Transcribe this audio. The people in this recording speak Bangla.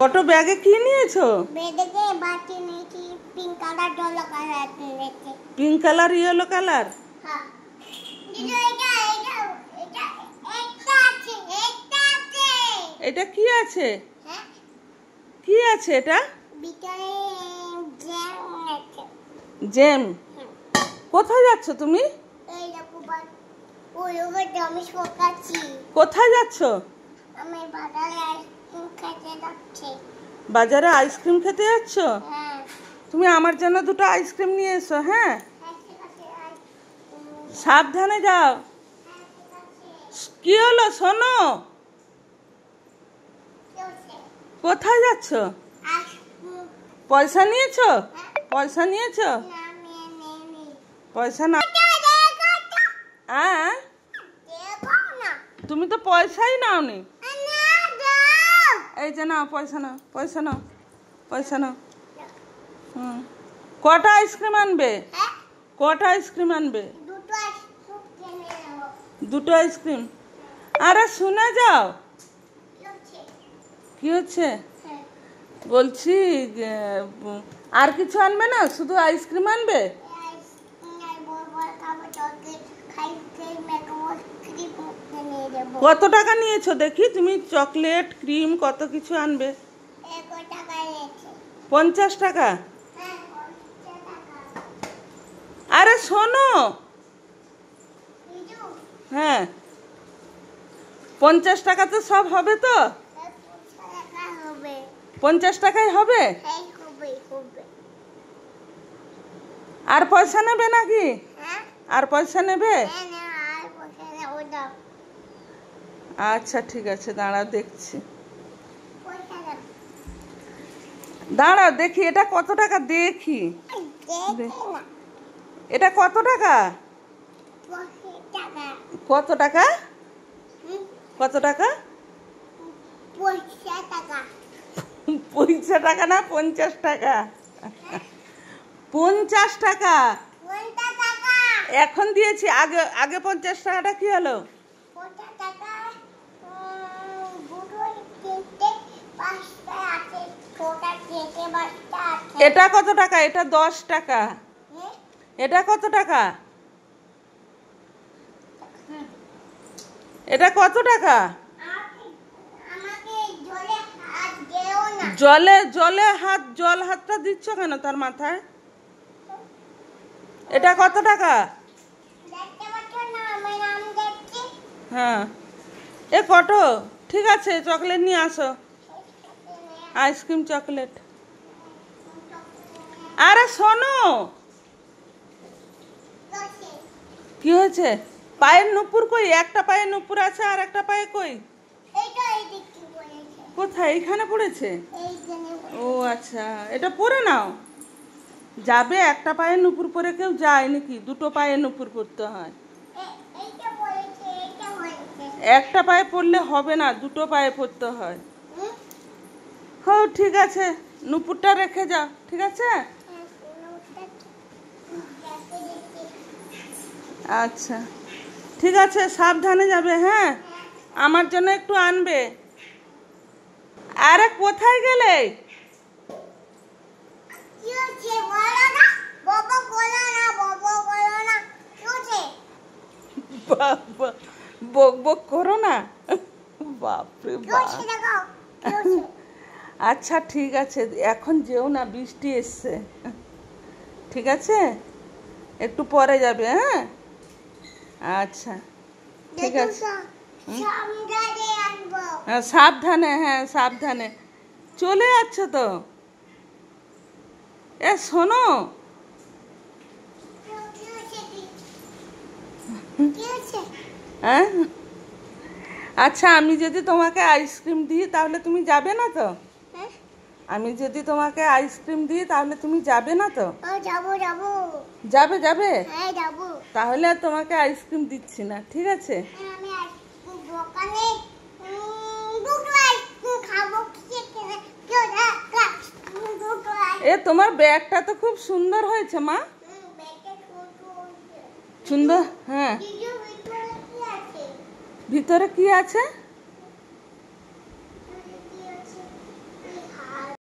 ছোট ব্যাগে কি নিয়েছো? ব্যাগে বাটি নিয়েছি, পিঙ্ক কালার ইয়েলো কালার নিয়েছি। Pink colour yellow colour? হ্যাঁ। এটা কি আছে? হ্যাঁ, কি আছে এটা? ভিতরে জ্যাম আছে। জ্যাম? কোথায় যাচ্ছ তুমি? এই দেখো ওই আমি শোকাচ্ছি। কোথায় যাচ্ছ? আমি বাজারে আইসক্রিম খেতে যাচ্ছি। বাজারে আইসক্রিম খেতে যাচ্ছ? হ্যাঁ। তুমি আমার জন্য দুটো আইসক্রিম নিয়ে এসো। হ্যাঁ, ঠিক আছে, সাবধানে যাও। ঠিক আছে। কি হলো শোনো? কি হচ্ছে? কোথায় যাচ্ছ? আইসক্রিম। পয়সা নিয়েছো? হ্যাঁ। পয়সা নিয়েছো? না, নেই। পয়সা না? হ্যাঁ, দেবো না। তুমি তো পয়সাই নাওনি। না, দাও। এই যে নাও, পয়সা নাও, পয়সা নাও, পয়সা নাও। কটা আইসক্রিম আনবে? হ্যাঁ, কটা আইসক্রিম আনবে? দুটো আইসক্রিম কিনে নেবো। দুটো আইসক্রিম? আরে শুনে যাও। কি হচ্ছে? কি হচ্ছে? হ্যাঁ। বলছি যে, আর কিছু আনবে না, শুধু আইসক্রিম আনবে? কত টাকা নিয়েছো দেখি? তুমি চকলেট ক্রিম কত কিছু আনবে। 50 টাকা? আরে শোনো। হ্যাঁ, 50 টাকাতে সব হবে তো? 50 টাকাই হবে? আর পয়সা নেবে নাকি? আর পয়সা নেবে? আচ্ছা ঠিক আছে, দাঁড়াও দেখছি। দাঁড়াও দেখি এটা কত টাকা দেখি। এটা কত টাকা? কত টাকা? কত টাকা? পয়সা টাকা না, 50 টাকা। 50 টাকা এখন দিয়েছি। আগে আগে 50 টাকাটা কি হলো? এটা কত টাকা? এটা 10 টাকা। এটা কত টাকা? এটা কত টাকা? জলে জলে হাত, জল হাতটা দিচ্ছ কেন তার মাথায়? এটা কত টাকা? হ্যাঁ, এ কত? ঠিক আছে, চকলেট নিয়ে আসো, আইসক্রিম চকলেট। আরে শোনো। কি হয়েছে? পায়ের নুপুর কই? একটা পায়ে নুপুর আছে, আর একটা পায়ে কই? কোথায়? এইখানে পড়েছে? ও আচ্ছা, এটা পরে নাও। যাবে, একটা পায়ে নুপুর পরে কেউ যায় নাকি? দুটো পায়ে নুপুর পরতে হয়। একটা পায়ে পরলে হবে না, দুটো পায়ে পরতে হয়। হ্যাঁ ঠিক আছে, নুপুরটা রেখে যাও। ঠিক আছে, আচ্ছা ঠিক আছে, সাবধানে যাবে। হ্যাঁ, আমার জন্য একটু আনবে। আরে কোথায় গেলে? বাবা, বক বক করো না। বাপরে বাপ। আচ্ছা ঠিক আছে, এখন যেও না, বৃষ্টি এসছে। ঠিক আছে, একটু পরে যাবে। হ্যাঁ, আচ্ছা ঠিক আছে। সাবধানে, হ্যাঁ সাবধানে। চলে যাচ্ছ তো? এ শোনো। হ্যাঁ, আচ্ছা আমি যদি তোমাকে আইসক্রিম দিই তাহলে তুমি যাবে না তো? আমি যদি তোমাকে আইসক্রিম দিই তাহলে তুমি যাবে না তো? যাবে যাবে? তাহলে আর তোমাকে আইসক্রিম দিচ্ছি না, ঠিক আছে? এ তোমার ব্যাগটা তো খুব সুন্দর হয়েছে মা। সুন্দর, হ্যাঁ। ভিতরে কি আছে?